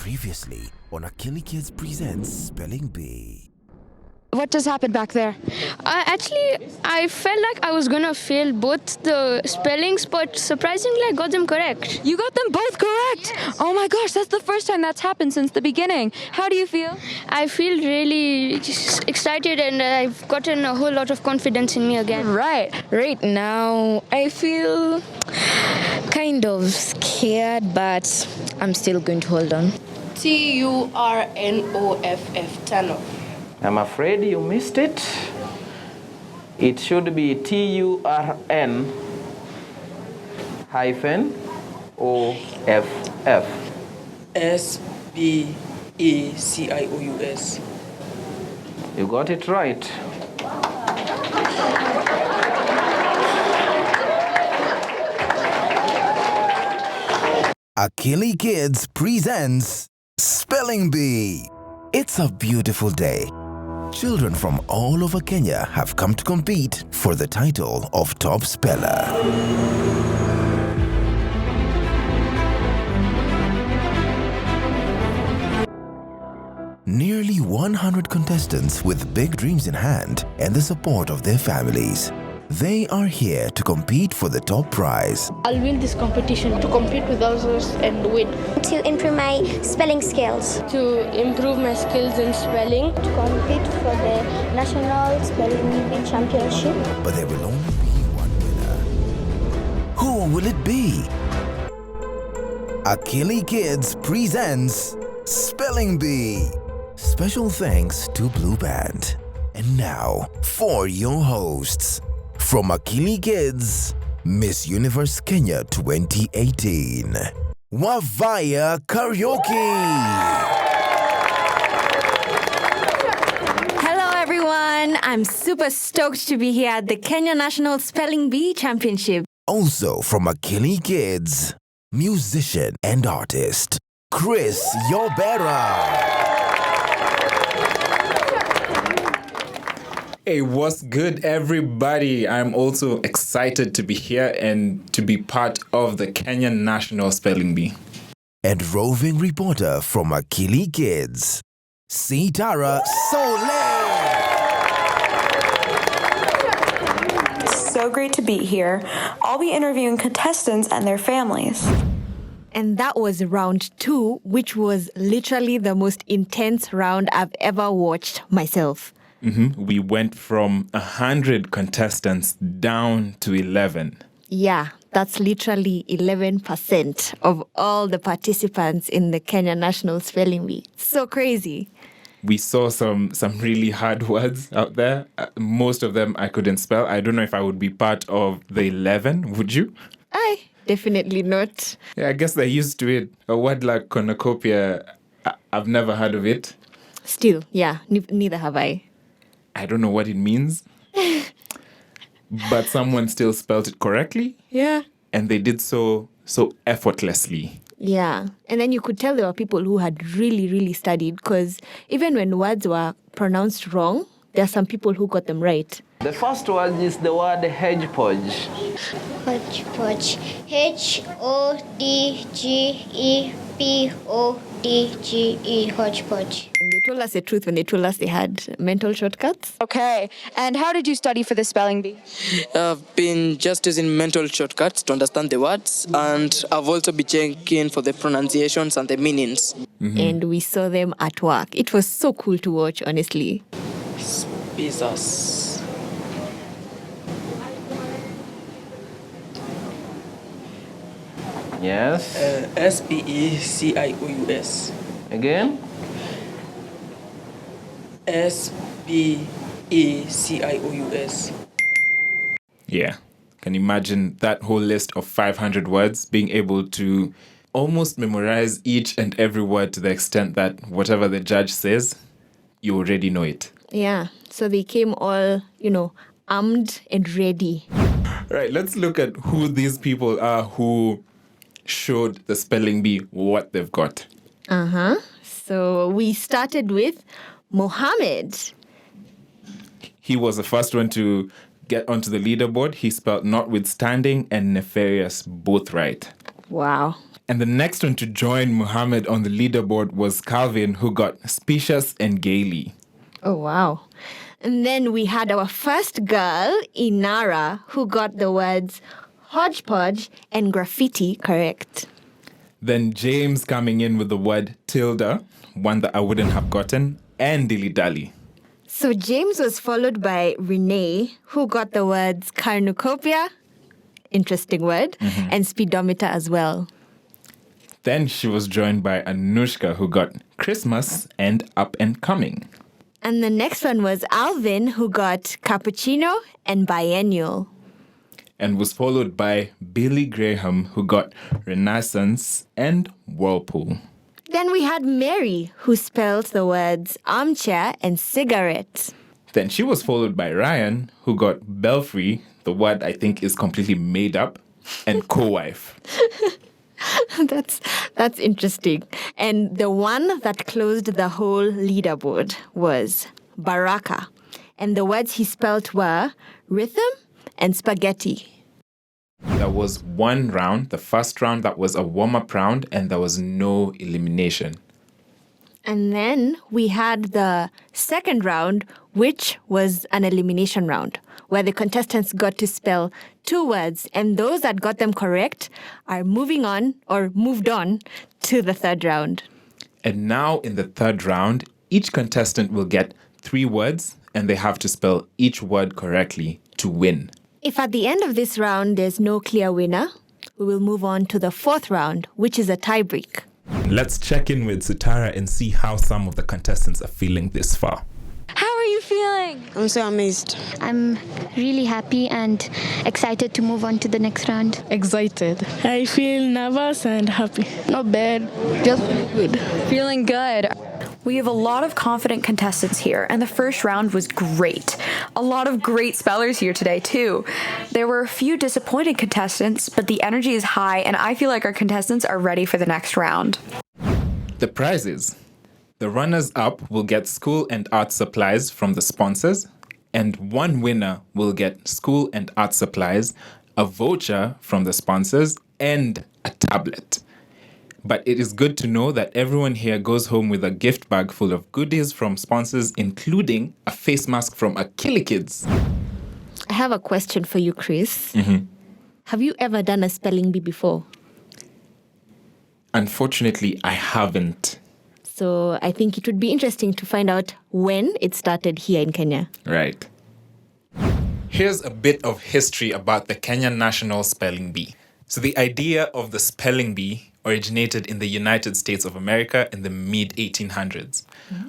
Previously on Akili Kids presents Spelling Bee. What just happened back there? I felt like I was gonna fail both the spellings, but surprisingly, I got them correct. You got them both correct! Yes. Oh my gosh, that's the first time that's happened since the beginning. How do you feel? I feel really excited, and I've gotten a whole lot of confidence in me again. Right now, I feel kind of scared, but I'm still going to hold on. TURNOFF, turn off. I'm afraid you missed it. It should be TURN hyphen OFF. SPECIOUS. You got it right. Akili Kids presents Spelling Bee. It's a beautiful day. Children from all over Kenya have come to compete for the title of Top Speller. Nearly 100 contestants with big dreams in hand and the support of their families. They are here to compete for the top prize. I'll win this competition to compete with others and win. To improve my spelling skills. To improve my skills in spelling. To compete for the National Spelling Bee Championship. But there will only be one winner. Who will it be? Akili Kids presents Spelling Bee. Special thanks to Blue Band. And now, for your hosts, from Akili Kids, Miss Universe Kenya 2018, Wavaya Karaoke. Hello everyone, I'm super stoked to be here at the Kenya National Spelling Bee Championship. Also from Akili Kids, musician and artist, Chris Yobera. Hey, what's good, everybody? I'm also excited to be here and to be part of the Kenyan National Spelling Bee. And roving reporter from Akili Kids, Sitara Soleil. So great to be here. I'll be interviewing contestants and their families. And that was round 2, which was literally the most intense round I've ever watched myself. We went from 100 contestants down to 11. Yeah, that's literally 11% of all the participants in the Kenya National Spelling Bee. So crazy. We saw some really hard words out there. Most of them I couldn't spell. I don't know if I would be part of the 11. Would you? Definitely not. Yeah, I guess they're used to it. A word like cornucopia, I've never heard of it. Still, yeah, neither have I. I don't know what it means. But someone still spelled it correctly. Yeah. And they did so effortlessly. Yeah. And then you could tell there were people who had really studied, because even when words were pronounced wrong, there are some people who got them right. The first word is the word hodgepodge. Hodgepodge. HODGEPODGE. Hodgepodge. They told us the truth when they told us they had mental shortcuts. Okay, and how did you study for the spelling bee? I've been just using mental shortcuts to understand the words, and I've also been checking for the pronunciations and the meanings. And we saw them at work. It was so cool to watch, honestly. Jesus. Yes. SPECIOUS. Again. SPECIOUS. Yeah. Can you imagine that whole list of 500 words, being able to almost memorize each and every word to the extent that whatever the judge says, you already know it. Yeah. So they came all, armed and ready. Right. Let's look at who these people are who showed the spelling bee what they've got. So we started with Mohammed. He was the first one to get onto the leaderboard. He spelled notwithstanding and nefarious both right. Wow. And the next one to join Muhammad on the leaderboard was Calvin, who got specious and gaily. Oh, wow. And then we had our first girl, Inara, who got the words hodgepodge and graffiti correct. Then James coming in with the word tilde, one that I wouldn't have gotten, and dilly-dally. So James was followed by Renee, who got the words cornucopia, interesting word, and speedometer as well. Then she was joined by Anushka, who got Christmas and up and coming. And the next one was Alvin, who got cappuccino and biennial. And was followed by Billy Graham, who got Renaissance and Whirlpool. Then we had Mary, who spelled the words armchair and cigarette. Then she was followed by Ryan, who got Belfry, the word I think is completely made up, and co-wife. That's interesting. And the one that closed the whole leaderboard was Baraka. And the words he spelled were rhythm and spaghetti. There was one round, the first round, that was a warm-up round, and there was no elimination. And then we had the second round, which was an elimination round, where the contestants got to spell 2 words, and those that got them correct are moved on to the third round. And now in the third round, each contestant will get 3 words, and they have to spell each word correctly to win. If at the end of this round there's no clear winner, we will move on to the fourth round, which is a tiebreak. Let's check in with Sutara and see how some of the contestants are feeling this far. How are you feeling? I'm so amazed. I'm really happy and excited to move on to the next round. Excited. I feel nervous and happy. Not bad, just good. Feeling good. We have a lot of confident contestants here, and the first round was great. A lot of great spellers here today, too. There were a few disappointed contestants, but the energy is high, and I feel like our contestants are ready for the next round. The prizes. The runners-up will get school and art supplies from the sponsors, and one winner will get school and art supplies, a voucher from the sponsors, and a tablet. But it is good to know that everyone here goes home with a gift bag full of goodies from sponsors, including a face mask from Akili Kids. I have a question for you, Chris. Have you ever done a spelling bee before? Unfortunately, I haven't. So I think it would be interesting to find out when it started here in Kenya. Right. Here's a bit of history about the Kenya National Spelling Bee. So the idea of the spelling bee originated in the United States of America in the mid-1800s.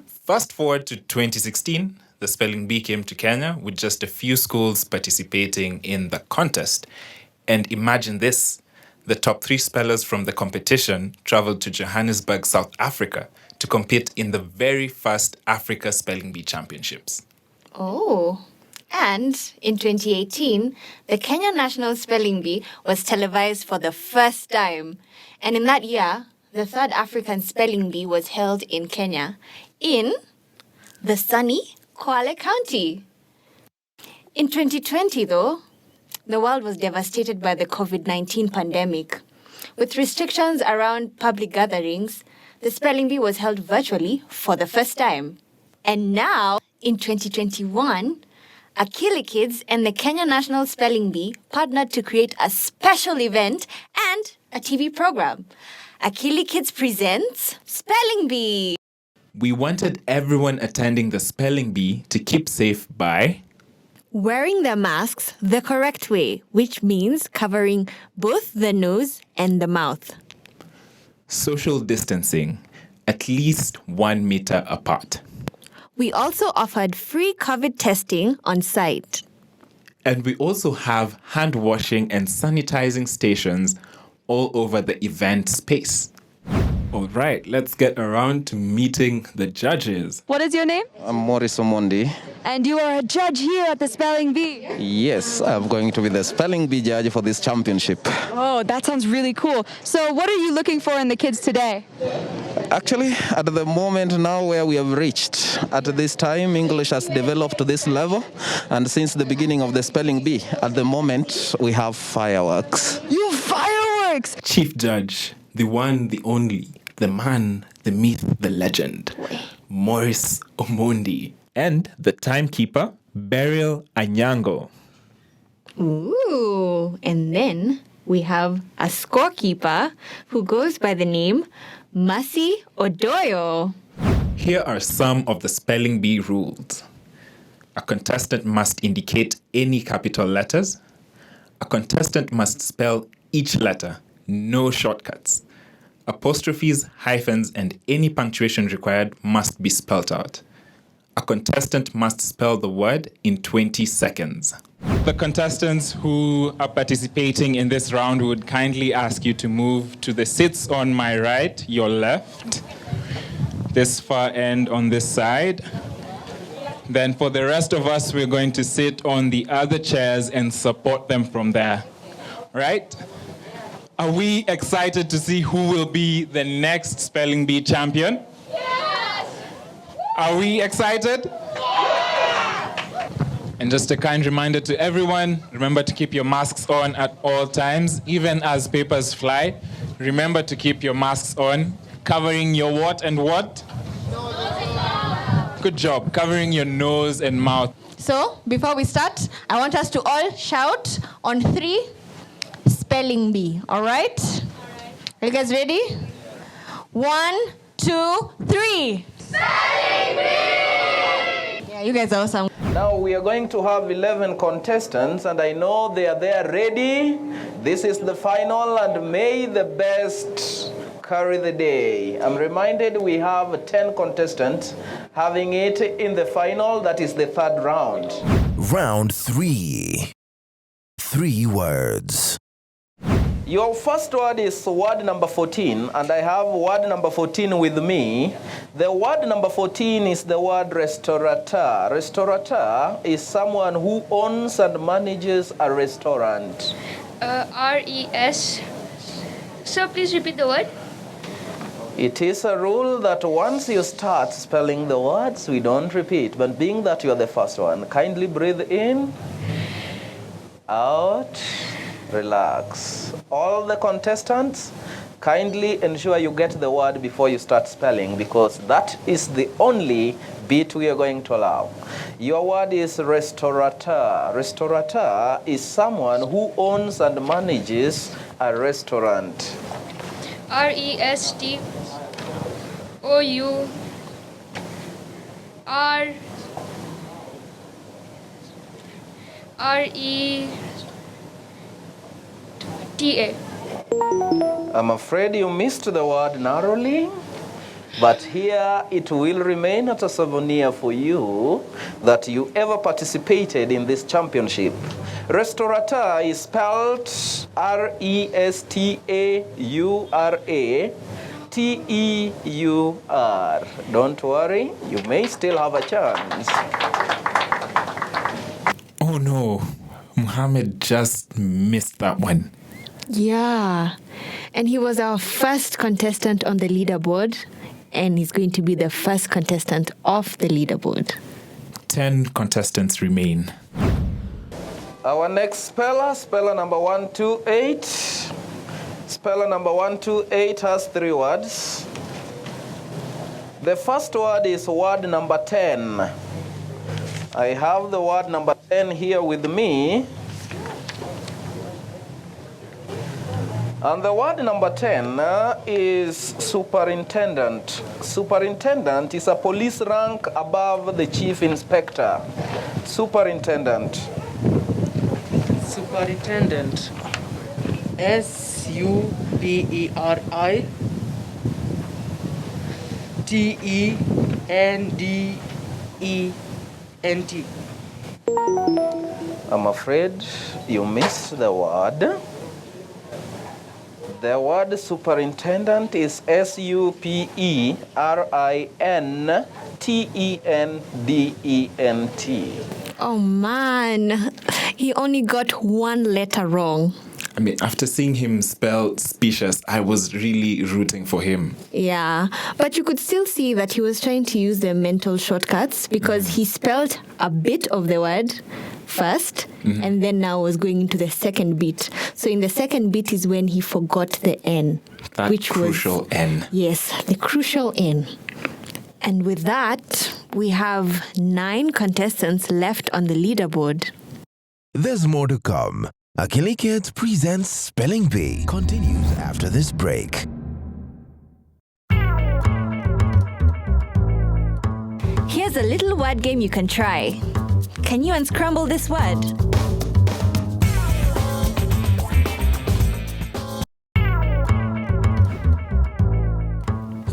Fast forward to 2016, the spelling bee came to Kenya with just a few schools participating in the contest. And imagine this, the top 3 spellers from the competition traveled to Johannesburg, South Africa to compete in the very first Africa Spelling Bee Championships. Oh. And in 2018, the Kenya National Spelling Bee was televised for the first time. And in that year, the third African Spelling Bee was held in Kenya, in the sunny Kwale County. In 2020, though, the world was devastated by the COVID-19 pandemic. With restrictions around public gatherings, the Spelling Bee was held virtually for the first time. And now, in 2021, Akili Kids and the Kenya National Spelling Bee partnered to create a special event and a TV program. Akili Kids presents Spelling Bee. We wanted everyone attending the Spelling Bee to keep safe by wearing their masks the correct way, which means covering both the nose and the mouth. Social distancing, at least 1 meter apart. We also offered free COVID testing on site. And we also have hand washing and sanitizing stations all over the event space. All right, let's get around to meeting the judges. What is your name? I'm Maurice Omondi. And you are a judge here at the Spelling Bee. Yes, I'm going to be the Spelling Bee judge for this championship. Oh, that sounds really cool. So what are you looking for in the kids today? Actually, at the moment now where we have reached, at this time, English has developed to this level. And since the beginning of the Spelling Bee, at the moment, we have fireworks. You fireworks! Chief Judge, the one, the only, the man, the myth, the legend, Morris Omondi. And the timekeeper, Beryl Anyango. Ooh, and then we have a scorekeeper who goes by the name Masi Odoyo. Here are some of the spelling bee rules. A contestant must indicate any capital letters. A contestant must spell each letter, no shortcuts. Apostrophes, hyphens, and any punctuation required must be spelt out. A contestant must spell the word in 20 seconds. The contestants who are participating in this round would kindly ask you to move to the seats on my right, your left, this far end on this side. Then for the rest of us, we're going to sit on the other chairs and support them from there. Right? Are we excited to see who will be the next Spelling Bee champion? Yes! Are we excited? And just a kind reminder to everyone, remember to keep your masks on at all times, even as papers fly. Remember to keep your masks on, covering your what and what? Good job, covering your nose and mouth. So, before we start, I want us to all shout on 3, spelling bee, all right? Are you guys ready? 1, 2, 3. Spelling bee! Yeah, you guys are awesome. Now we are going to have 11 contestants, and I know they are there ready. This is the final, and may the best carry the day. I'm reminded we have 10 contestants having it in the final, that is the third round. Round 3. 3 words. Your first word is word number 14, and I have word number 14 with me. The word number 14 is the word restaurateur. Restaurateur is someone who owns and manages a restaurant. R-E-S. So please repeat the word. It is a rule that once you start spelling the words, we don't repeat. But being that you are the first one, kindly breathe in, out, relax. All the contestants, kindly ensure you get the word before you start spelling, because that is the only bit we are going to allow. Your word is restaurateur. Restaurateur is someone who owns and manages a restaurant. R-E-S-T-O-U-R-E-T-A. I'm afraid you missed the word narrowly, but here it will remain as a souvenir for you that you ever participated in this championship. Restaurateur is spelled R-E-S-T-A-U-R-A-T-E-U-R. Don't worry, you may still have a chance. Oh no, Muhammad just missed that one. Yeah, and he was our first contestant on the leaderboard, and he's going to be the first contestant off the leaderboard. 10 contestants remain. Our next speller number 128. Speller number 128 has 3 words. The first word is word number 10. I have the word number 10 here with me. And the word number 10 is superintendent. Superintendent is a police rank above the chief inspector. Superintendent. Superintendent. S-U-P-E-R-I-T-E-N-D-E-N-T. I'm afraid you missed the word. The word superintendent is S-U-P-E-R-I-N-T-E-N-D-E-N-T. Oh man, he only got one letter wrong. I mean, after seeing him spell specious, I was really rooting for him. Yeah, but you could still see that he was trying to use the mental shortcuts because he spelled a bit of the word first and then now was going into the second bit. So in the second bit is when he forgot the N. That which crucial N. Yes, the crucial N. And with that, we have 9 contestants left on the leaderboard. There's more to come. Akili Kids presents Spelling Bee. Continues after this break. Here's a little word game you can try. Can you unscramble this word?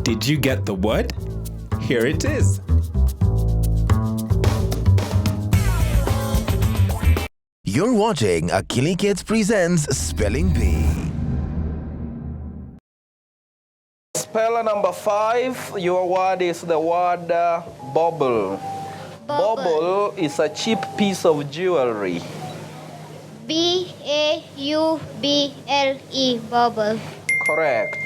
Did you get the word? Here it is. You're watching Akili Kids presents Spelling Bee. Speller number 5, your word is the word bauble. Bauble is a cheap piece of jewelry. B-A-U-B-L-E, bubble. Correct.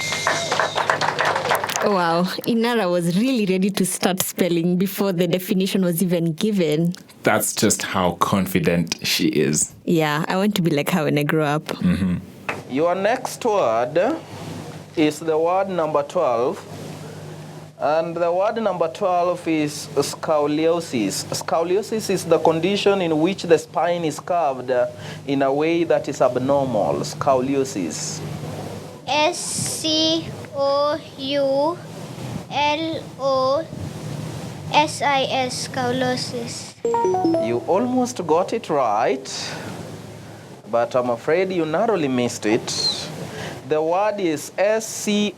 Wow, Inara was really ready to start spelling before the definition was even given. That's just how confident she is. Yeah, I want to be like her when I grow up. Your next word is the word number 12. And the word number 12 is scoliosis. Scoliosis is the condition in which the spine is curved in a way that is abnormal. Scoliosis. S-C-O-U-L-O-S-I-S, scoliosis. You almost got it right, but I'm afraid you narrowly missed it. The word is S-C-O-L-I-O-S-I-S.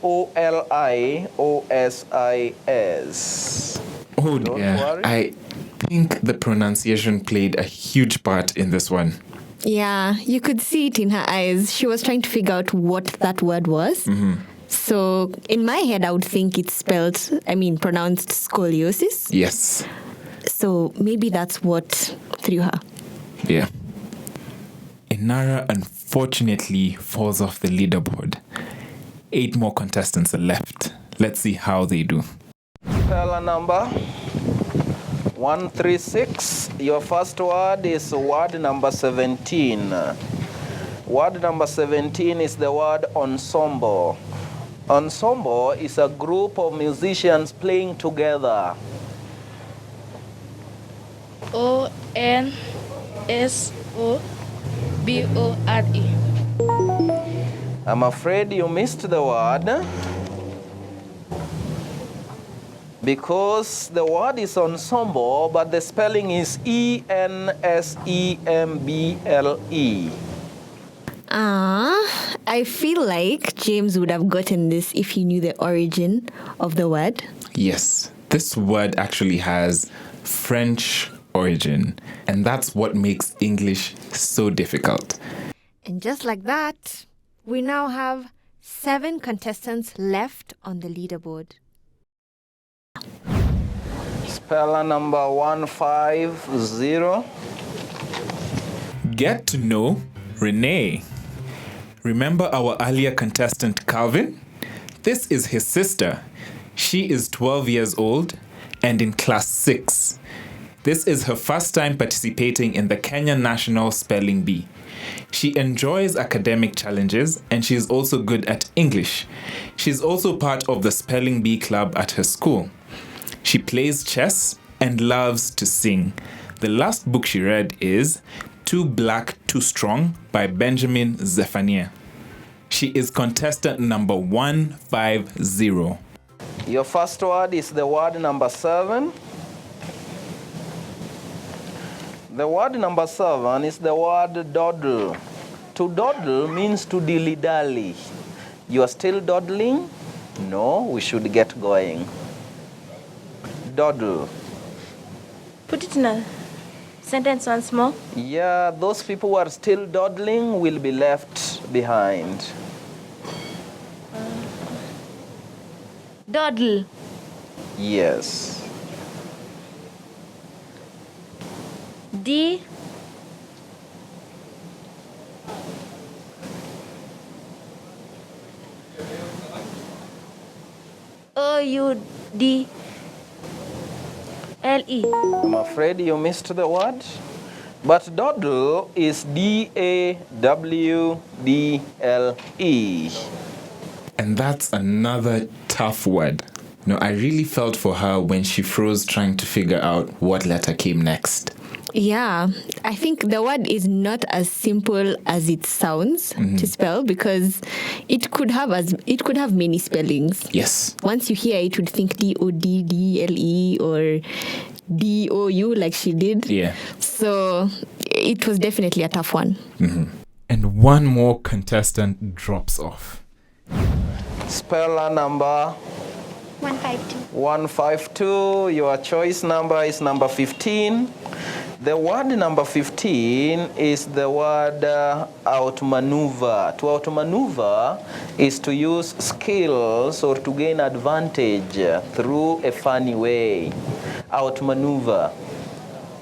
Oh Don't dear. worry. I think the pronunciation played a huge part in this one. Yeah, you could see it in her eyes. She was trying to figure out what that word was. So in my head, I would think it's pronounced scoliosis. Yes. So maybe that's what threw her. Yeah. Inara unfortunately falls off the leaderboard. 8 more contestants are left. Let's see how they do. Speller number 136. Your first word is word number 17. Word number 17 is the word ensemble. Ensemble is a group of musicians playing together. O-N-S-O-B-O-R-E. I'm afraid you missed the word because the word is ensemble, but the spelling is E-N-S-E-M-B-L-E. I feel like James would have gotten this if he knew the origin of the word. Yes, this word actually has French origin, and that's what makes English so difficult. And just like that, we now have 7 contestants left on the leaderboard. Speller number 150. Get to know Renee. Remember our earlier contestant, Calvin? This is his sister. She is 12 years old and in class 6. This is her first time participating in the Kenya National Spelling Bee. She enjoys academic challenges and she is also good at English. She's also part of the Spelling Bee club at her school. She plays chess and loves to sing. The last book she read is Too Black, Too Strong by Benjamin Zephaniah. She is contestant number 150. Your first word is the word number 7. The word number 7 is the word dawdle. To dawdle means to dilly-dally. You are still dawdling? No, we should get going. Dawdle. Put it in a sentence once more. Yeah, those people who are still dawdling will be left behind. Dawdle. Yes. I'm afraid you missed the word. But dawdle is D-A-W-D-L-E. And that's another tough word. No, I really felt for her when she froze trying to figure out what letter came next. Yeah, I think the word is not as simple as it sounds to spell, because it could have many spellings. Yes. Once you hear it, you'd think D-O-D-D-L-E or D-O-U like she did. Yeah. So it was definitely a tough one. And one more contestant drops off. Speller number 152. 152. Your choice number is number 15. The word number 15 is the word outmaneuver. To outmaneuver is to use skills or to gain advantage through a funny way. Outmaneuver.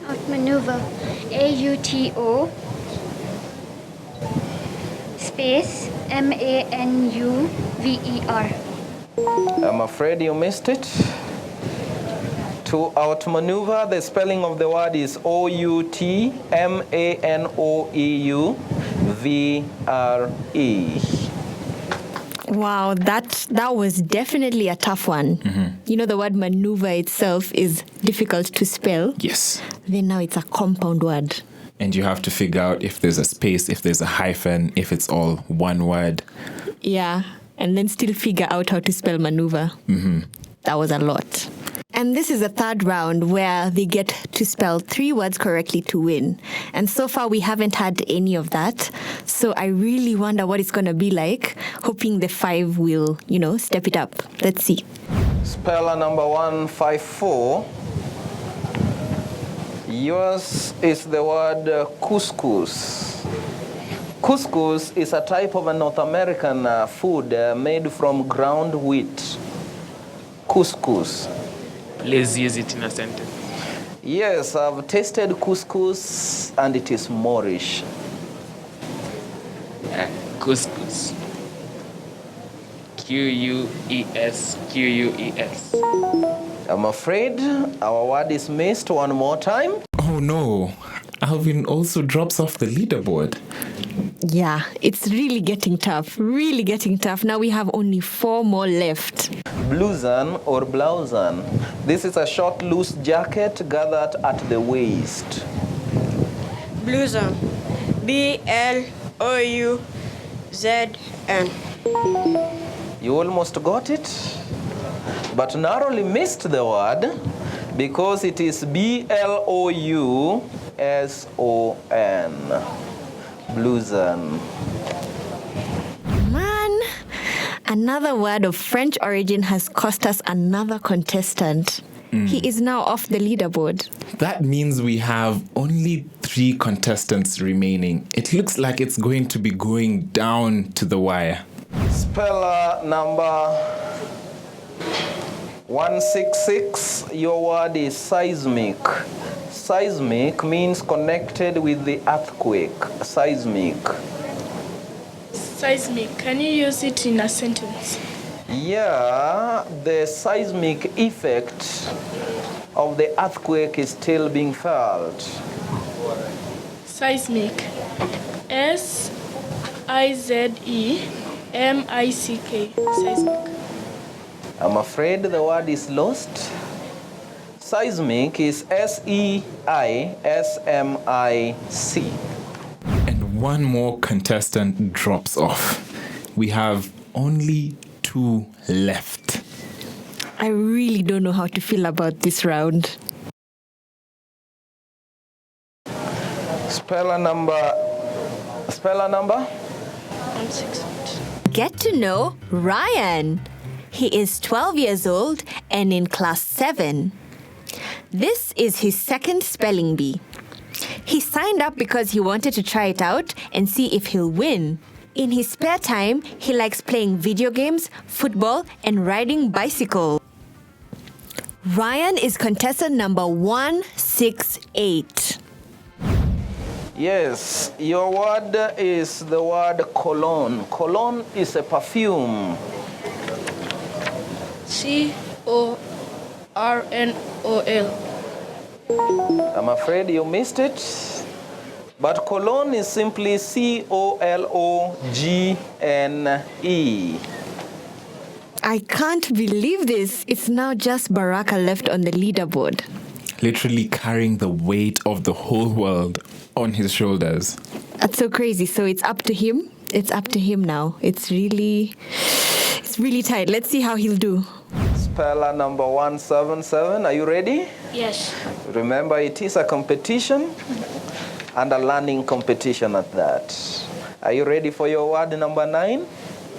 Outmaneuver. A-U-T-O space M-A-N-U-V-E-R. I'm afraid you missed it. To outmaneuver, the spelling of the word is O-U-T-M-A-N-O-E-U-V-R-E. Wow, that was definitely a tough one. You know, the word maneuver itself is difficult to spell. Yes. Then now it's a compound word. And you have to figure out if there's a space, if there's a hyphen, if it's all one word. Yeah, and then still figure out how to spell maneuver. That was a lot. And this is the third round where they get to spell 3 words correctly to win. And so far, we haven't had any of that. So I really wonder what it's going to be like, hoping the 5 will, step it up. Let's see. Speller number 154. Yours is the word couscous. Couscous is a type of a North American food made from ground wheat. Couscous. Please use it in a sentence. Yes, I've tasted couscous and it is Moorish. Couscous. Q-U-E-S, Q-U-E-S. I'm afraid our word is missed one more time. Oh no, Alvin also drops off the leaderboard. Yeah, it's really getting tough. Now we have only 4 more left. Blouson or blouson. This is a short, loose jacket gathered at the waist. Blouson. B-L-O-U-Z-N. You almost got it, but narrowly missed the word because it is B-L-O-U-S-O-N. Blouson. Man, another word of French origin has cost us another contestant. He is now off the leaderboard. That means we have only 3 contestants remaining. It looks like it's going to be going down to the wire. Speller number 166. Your word is seismic. Seismic means connected with the earthquake. Seismic. Seismic. Can you use it in a sentence? Yeah, the seismic effect of the earthquake is still being felt. Seismic. S-I-Z-E-M-I-C-K. Seismic. I'm afraid the word is lost. Seismic is S-E-I-S-M-I-C. And one more contestant drops off. We have only 2 left. I really don't know how to feel about this round. Speller number 168. Get to know Ryan. He is 12 years old and in class 7. This is his second spelling bee. He signed up because he wanted to try it out and see if he'll win. In his spare time, he likes playing video games, football, and riding bicycle. Ryan is contestant number 168. Yes, your word is the word cologne. Cologne is a perfume. Cornol. I'm afraid you missed it. But colon is simply Cologne. I can't believe this. It's now just Baraka left on the leaderboard. Literally carrying the weight of the whole world on his shoulders. That's so crazy. So it's up to him. It's up to him now. It's really tight. Let's see how he'll do. Speller number 177. Are you ready? Yes. Remember, it is a competition and a learning competition at that. Are you ready for your word number 9?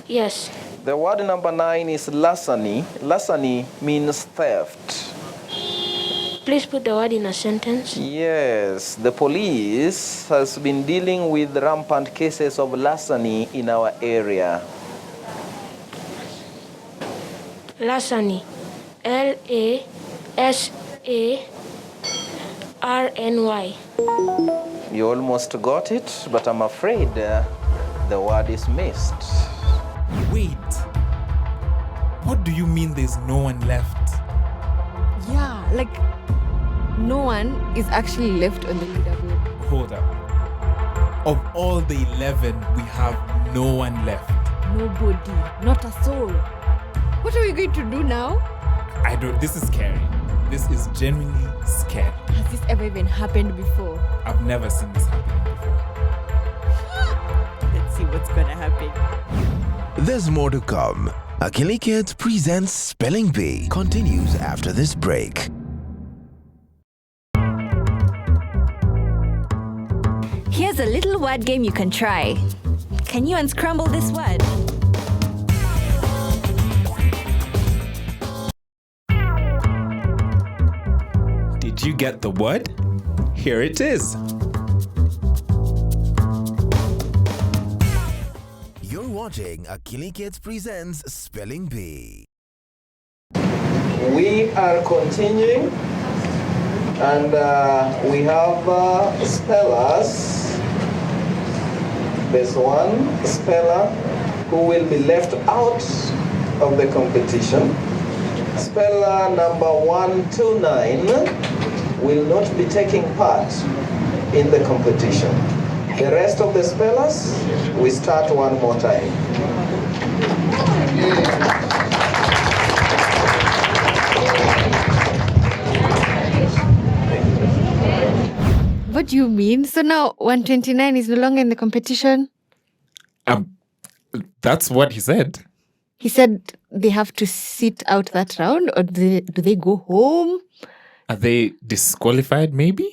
Yes. The word number 9 is larceny. Larceny means theft. Please put the word in a sentence. Yes, the police has been dealing with rampant cases of larceny in our area. Larceny. LASARNY. You almost got it, but I'm afraid the word is missed. Wait. What do you mean there's no one left? Yeah, like no one is actually left on the leaderboard. Hold up. Of all the 11, we have no one left. Nobody, not a soul. What are we going to do now? This is scary. This is genuinely scary. Has this ever even happened before? I've never seen this happen before. Let's see what's gonna happen. There's more to come. Akili Kids presents Spelling Bee continues after this break. Here's a little word game you can try. Can you unscramble this word? Did you get the word? Here it is. You're watching Akili Kids presents Spelling Bee. We are continuing, and we have spellers. There's one speller who will be left out of the competition. Speller number 129 will not be taking part in the competition. The rest of the spellers, we start one more time. What do you mean? So now 129 is no longer in the competition? That's what he said. He said they have to sit out that round, or do they go home? Are they disqualified, maybe?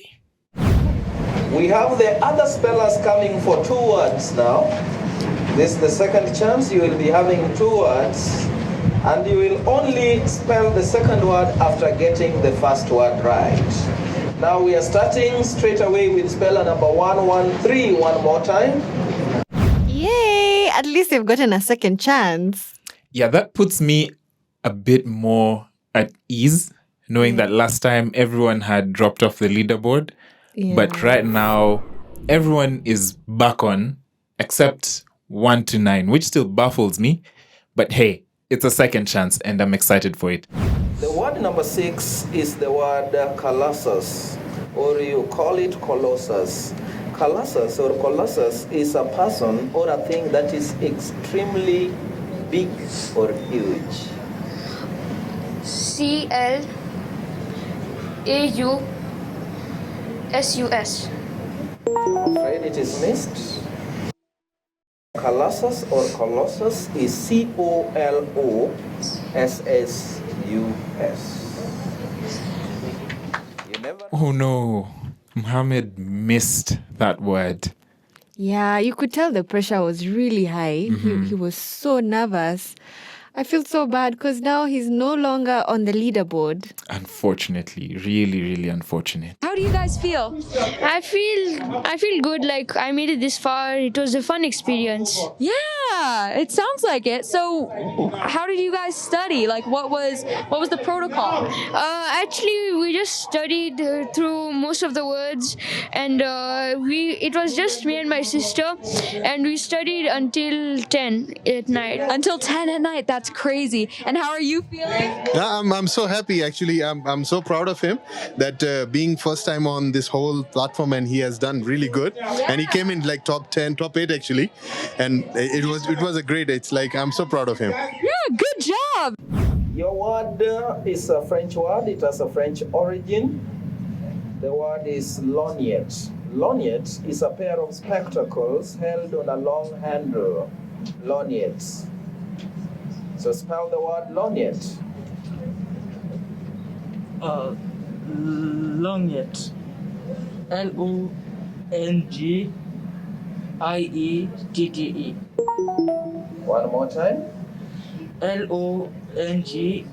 We have the other spellers coming for 2 words now. This is the second chance. You will be having 2 words, and you will only spell the second word after getting the first word right. Now we are starting straight away with speller number 113 one more time. Yay! At least they've gotten a second chance. Yeah, that puts me a bit more at ease, knowing that last time everyone had dropped off the leaderboard. Yeah. But right now, everyone is back on, except 1 to 9, which still baffles me. But hey, it's a second chance, and I'm excited for it. The word number 6 is the word colossus, or you call it colossus. Colossus or colossus is a person or a thing that is extremely big or huge. CLAUSUS. I'm afraid it is missed. Colossus or colossus is COLOSSUS. Oh no, Mohammed missed that word. Yeah, you could tell the pressure was really high. He was so nervous. I feel so bad because now he's no longer on the leaderboard. Unfortunately, really, really unfortunate. How do you guys feel? I feel good. Like I made it this far. It was a fun experience. Yeah, it sounds like it. So, how did you guys study? Like, what was the protocol? Actually, we just studied through most of the words, and it was just me and my sister, and we studied until 10 at night. Until 10 at night. That's crazy. And how are you feeling? Yeah, I'm so happy actually. I'm so proud of him that being first time on this whole platform, and he has done really good. And he came in like top 10, top 8 actually, and it was a great. It's like I'm so proud of him. Yeah, good job. Your word is a French word. It has a French origin. The word is lorgnette. Lorgnette is a pair of spectacles held on a long handle. Lorgnettes. So spell the word lorgnette. Lorgnette. Longiettete. One more time. Longiette.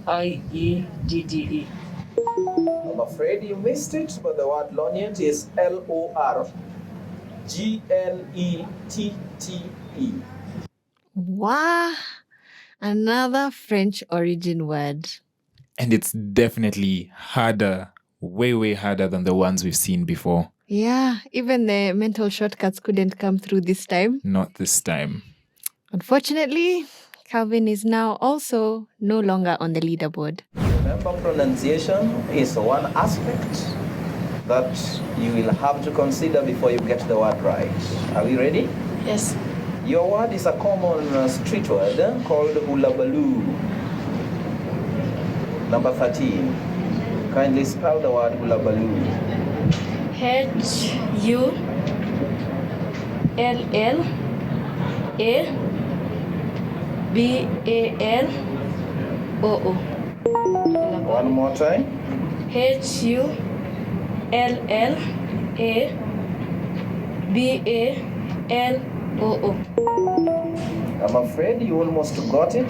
I'm afraid you missed it, but the word lorgnette is Lorgnette. Wow. Another French origin word. And it's definitely harder, way, way harder than the ones we've seen before. Yeah, even the mental shortcuts couldn't come through this time. Not this time. Unfortunately, Calvin is now also no longer on the leaderboard. Remember, pronunciation is one aspect that you will have to consider before you get the word right. Are we ready? Yes. Your word is a common street word called hula baloo. Number 13. Kindly spell the word hula baloo. HULLABALOO. One more time. HULLABALOO. I'm afraid you almost got it,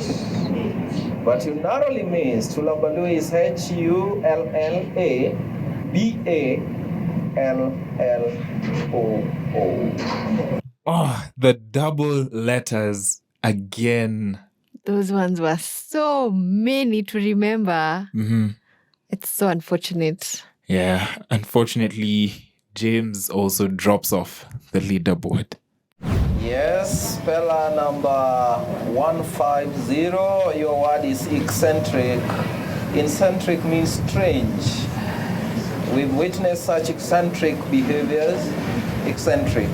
but you narrowly missed. Hula baloo is HULLABALLOO. Oh, the double letters again. Those ones were so many to remember. Mm-hmm. It's so unfortunate. Yeah, unfortunately, James also drops off the leaderboard. Yes, speller number 150. Your word is eccentric. Eccentric means strange. We've witnessed such eccentric behaviors. Eccentric.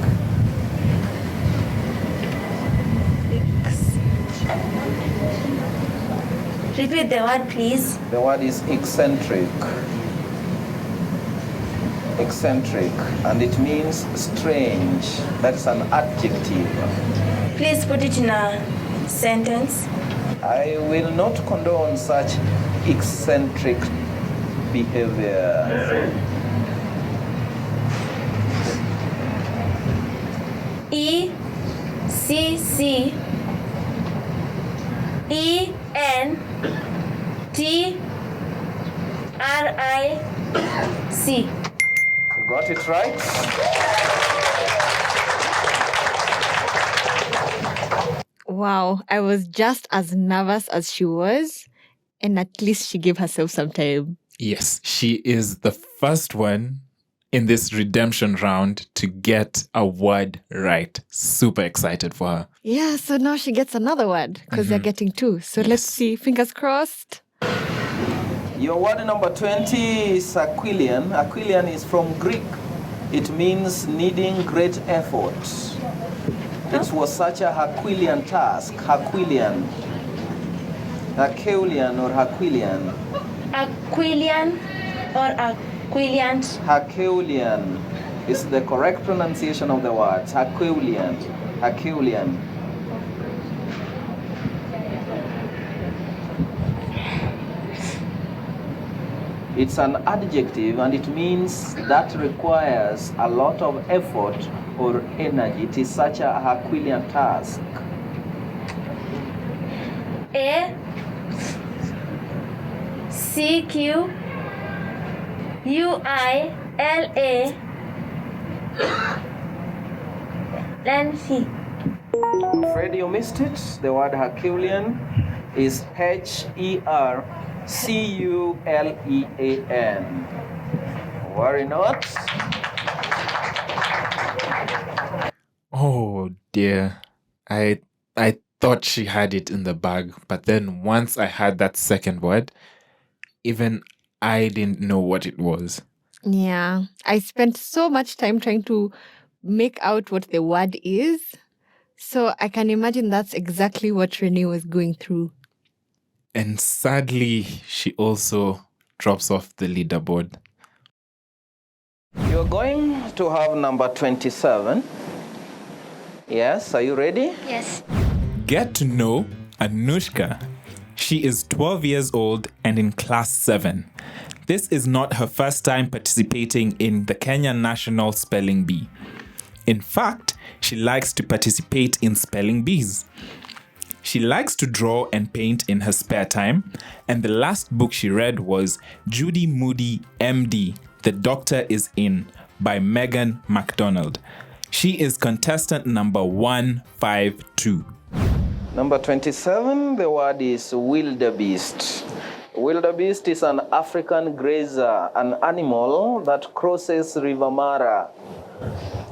Repeat the word, please. The word is eccentric. Eccentric, and it means strange. That's an adjective. Please put it in a sentence. I will not condone such eccentric behavior. ECCENTRIC. Got it right? Wow, I was just as nervous as she was, and at least she gave herself some time. Yes, she is the first one in this redemption round to get a word right. Super excited for her. Yeah, so now she gets another word because they're getting two. So let's see. Fingers crossed. Your word number 20 is Aquilian. Aquilian is from Greek. It means needing great effort. It was such a Herculean task. Herculean. Herculean or Herculean. Aquilian or Aquilian? Herculean is the correct pronunciation of the word. Herculean. Herculean. It's an adjective and it means that requires a lot of effort or energy. It is such a Herculean task. ACQUILANC. I'm afraid you missed it. The word Herculean is HERCULEAN. Worry not. Oh dear. I thought she had it in the bag, but then once I had that second word, even I didn't know what it was. Yeah, I spent so much time trying to make out what the word is. So I can imagine that's exactly what Renee was going through. And sadly, she also drops off the leaderboard. You're going to have number 27. Yes, are you ready? Yes. Get to know Anushka. She is 12 years old and in class 7. This is not her first time participating in the Kenya National Spelling Bee. In fact, she likes to participate in spelling bees. She likes to draw and paint in her spare time, and the last book she read was Judy Moody, MD, The Doctor is In, by Megan MacDonald. She is contestant number 152. Number 27, the word is wildebeest. Wildebeest is an African grazer, an animal that crosses River Mara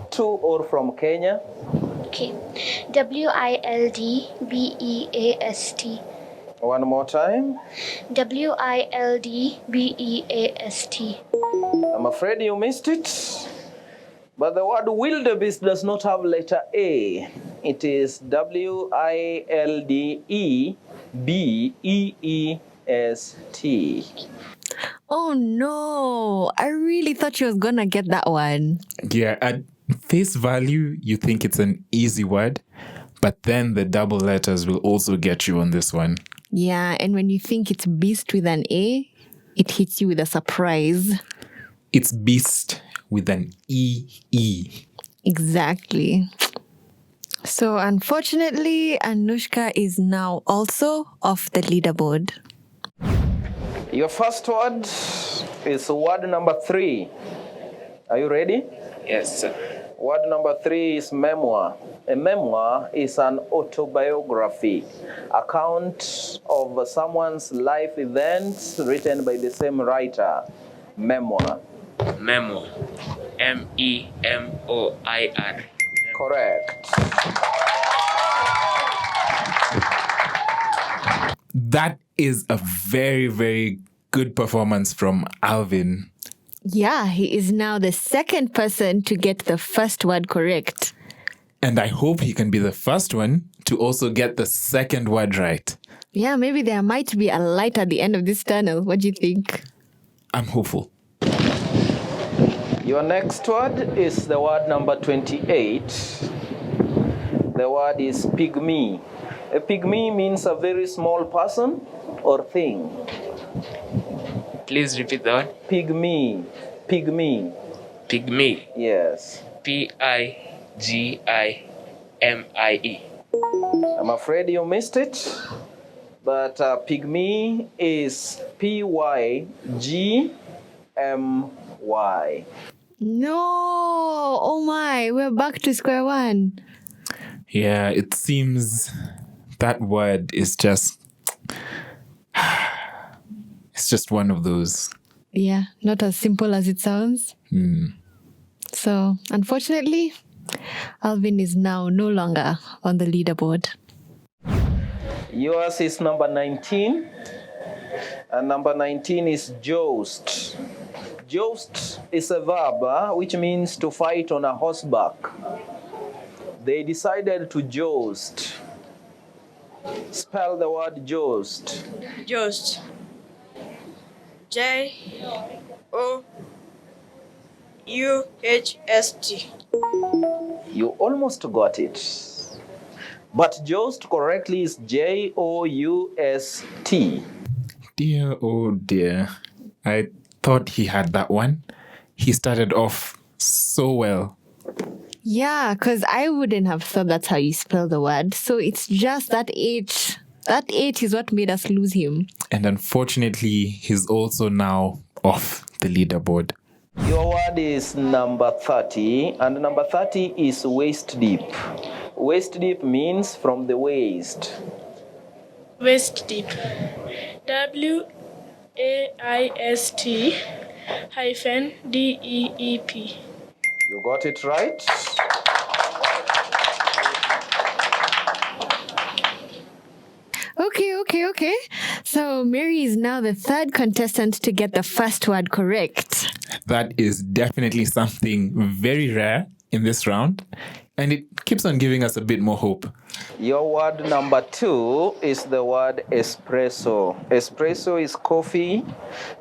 to or from Kenya. Okay. Wildbeast. One more time. Wildbeast. I'm afraid you missed it. But the word wildebeest does not have letter A. It is WILDEBEEST. Oh no, I really thought she was gonna get that one. Yeah, at face value, you think it's an easy word, but then the double letters will also get you on this one. Yeah, and when you think it's beast with an A, it hits you with a surprise. It's beast with an E. Exactly. So unfortunately, Anushka is now also off the leaderboard. Your first word is word number 3. Are you ready? Yes, sir. Word number 3 is memoir. A memoir is an autobiography, account of someone's life events written by the same writer. Memoir. Memo. MEMOIR. Correct. That is a very, very good performance from Alvin. Yeah, he is now the second person to get the first word correct. And I hope he can be the first one to also get the second word right. Yeah, maybe there might be a light at the end of this tunnel. What do you think? I'm hopeful. Your next word is the word number 28. The word is pygmy. A pygmy means a very small person or thing. Please repeat the word. Pygmy. Pygmy. Pygmy. Yes. PIGIMIE. I'm afraid you missed it. But pygmy is PYGMY. No! Oh my, we're back to square one. Yeah, it seems that word is just... It's just one of those. Yeah, not as simple as it sounds. So, unfortunately, Alvin is now no longer on the leaderboard. Yours is number 19. And number 19 is joust. Joust is a verb which means to fight on a horseback. They decided to joust. Spell the word joust. Joust. JOUST. You almost got it. But joust correctly is JOUST. Dear, oh dear. I thought he had that one. He started off so well. Yeah, because I wouldn't have thought that's how you spell the word. So it's just that H. That H is what made us lose him. And unfortunately, he's also now off the leaderboard. Your word is number 30, and number 30 is waist deep. Waist deep means from the waist. Waist deep. WAIST-DEEP. You got it right. Okay. So Mary is now the third contestant to get the first word correct. That is definitely something very rare in this round, and it keeps on giving us a bit more hope. Your word number 2 is the word espresso. Espresso is coffee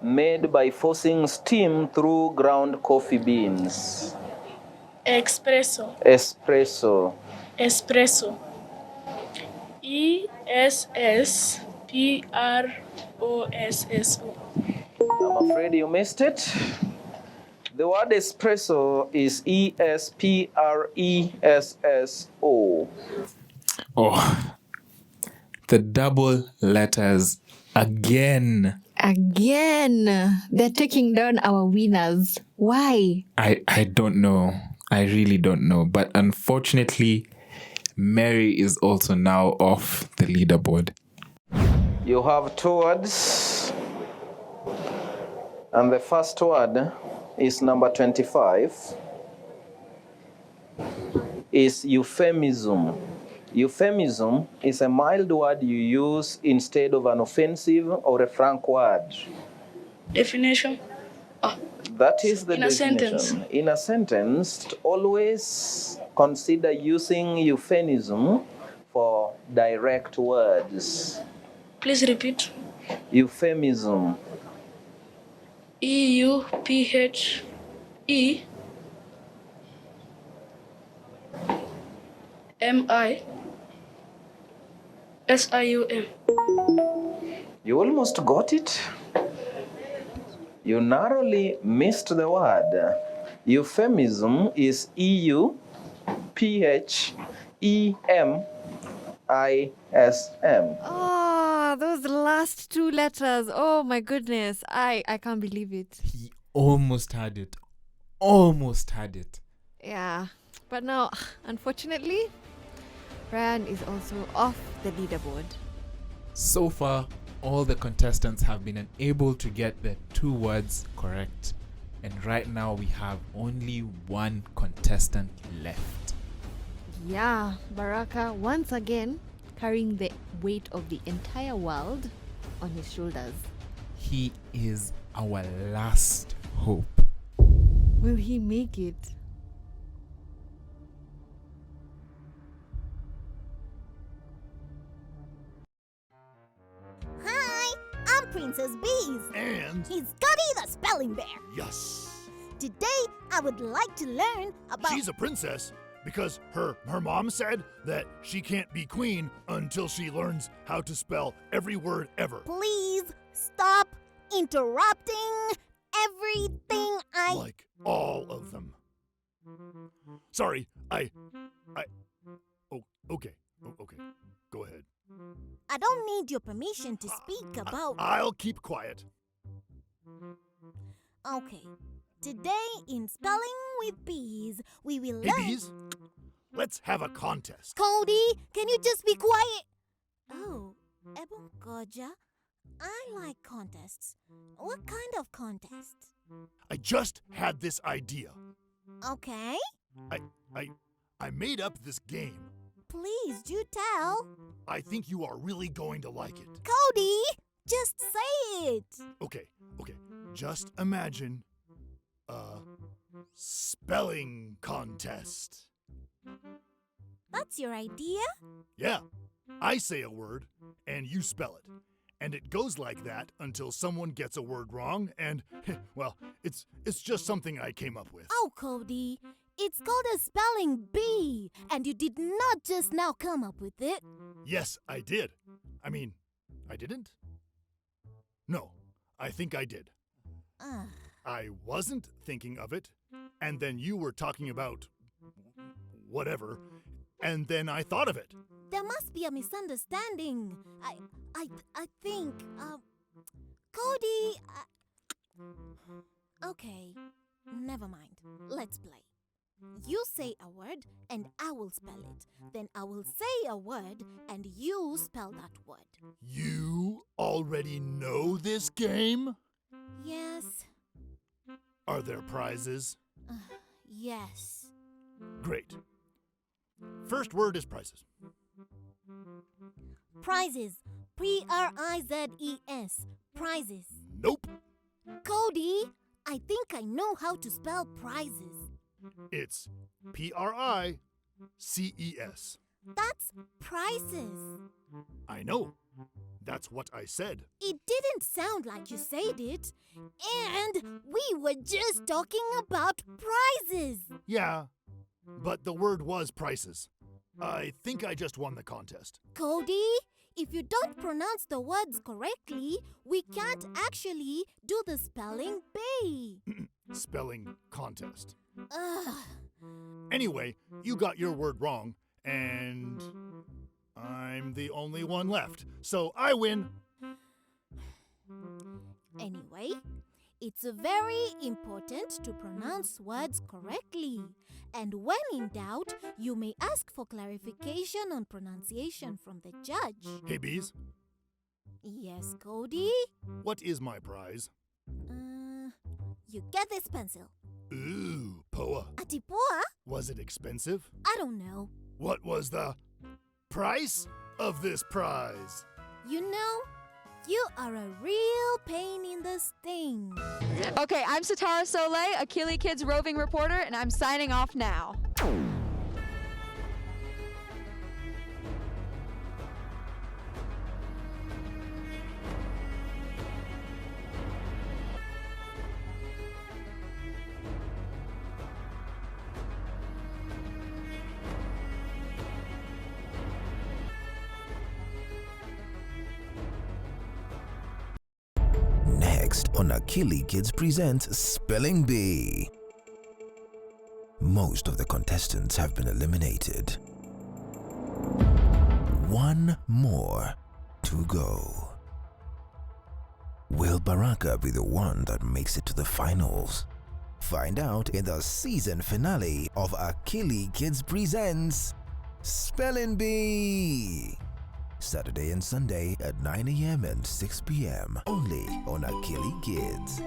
made by forcing steam through ground coffee beans. Espresso. Espresso. Espresso. ESSPROSSO. I'm afraid you missed it. The word espresso is ESPRESSO. Oh, the double letters again. They're taking down our winners. Why? I don't know. I really don't know. But unfortunately, Mary is also now off the leaderboard. You have 2 words. And the first word is number 25. Is euphemism. Euphemism is a mild word you use instead of an offensive or a frank word. Definition. That is the In a definition. sentence. In a sentence, always consider using euphemism for direct words. Please repeat. Euphemism. EUPHE MISIUM. You almost got it. You narrowly missed the word. Euphemism is EUPHEMISM. Oh, those last 2 letters. Oh my goodness. I can't believe it. He almost had it. Almost had it. Yeah. But now, unfortunately, Ryan is also off the leaderboard. So far, all the contestants have been unable to get the 2 words correct. And right now we have only 1 contestant left. Yeah, Baraka once again carrying the weight of the entire world on his shoulders. He is our last hope. Will he make it? Hi, I'm Princess Bees. And he's Scotty the Spelling Bear. yes, Today, I would like to learn about... she's a princess because her mom said that she can't be queen until she learns how to spell every word ever. Please stop interrupting everything I... Like all of them. Sorry, oh, okay. Okay, go ahead. I don't need your permission to speak about... I'll keep quiet. Okay. Today, in Spelling with Bees, we will Hey, learn... Bees, let's have a contest. Cody, can you just be quiet? Oh, Ebon Goja, I like contests. What kind of contest? I just had this idea. Okay. I made up this game. Please do tell. I think you are really going to like it. Cody, just say it. Okay. Just imagine a spelling contest. That's your idea? Yeah. I say a word and you spell it. And it goes like that until someone gets a word wrong and, well, it's just something I came up with. Oh, Cody, it's called a spelling bee, and you did not just now come up with it. Yes, I did. I mean, I didn't? No, I think I did. I wasn't thinking of it, and then you were talking about whatever, and then I thought of it. There must be a misunderstanding. I think, Cody, Okay, never mind. Let's play. You say a word and I will spell it. Then I will say a word and you spell that word. You already know this game? Yes. Are there prizes? Yes. Great. First word is prizes. Prizes. P-R-I-Z-E-S. Prizes. Nope. Cody, I think I know how to spell prizes. It's P-R-I-C-E-S. That's prices. I know. That's what I said. It didn't sound like you said it. And we were just talking about prizes. Yeah, but the word was prices. I think I just won the contest. Cody, if you don't pronounce the words correctly, we can't actually do the spelling bee. Spelling contest. Ugh. Anyway, you got your word wrong, and I'm the only one left, so I win. Anyway, it's very important to pronounce words correctly. And when in doubt, you may ask for clarification on pronunciation from the judge. Hey, Bees, Yes, Cody? what is my prize? You get this pencil. Ooh, Poa. Ati poa? Was it expensive? I don't know. What was the price of this prize? You know, you are a real pain in the sting. Okay, I'm Satara Soleil, Akili Kids roving reporter, and I'm signing off now. Next on Akili Kids presents Spelling Bee. Most of the contestants have been eliminated. One more to go. Will Baraka be the one that makes it to the finals? Find out in the season finale of Akili Kids presents Spelling Bee. Saturday and Sunday at 9 a.m. and 6 p.m. only on Akili Kids.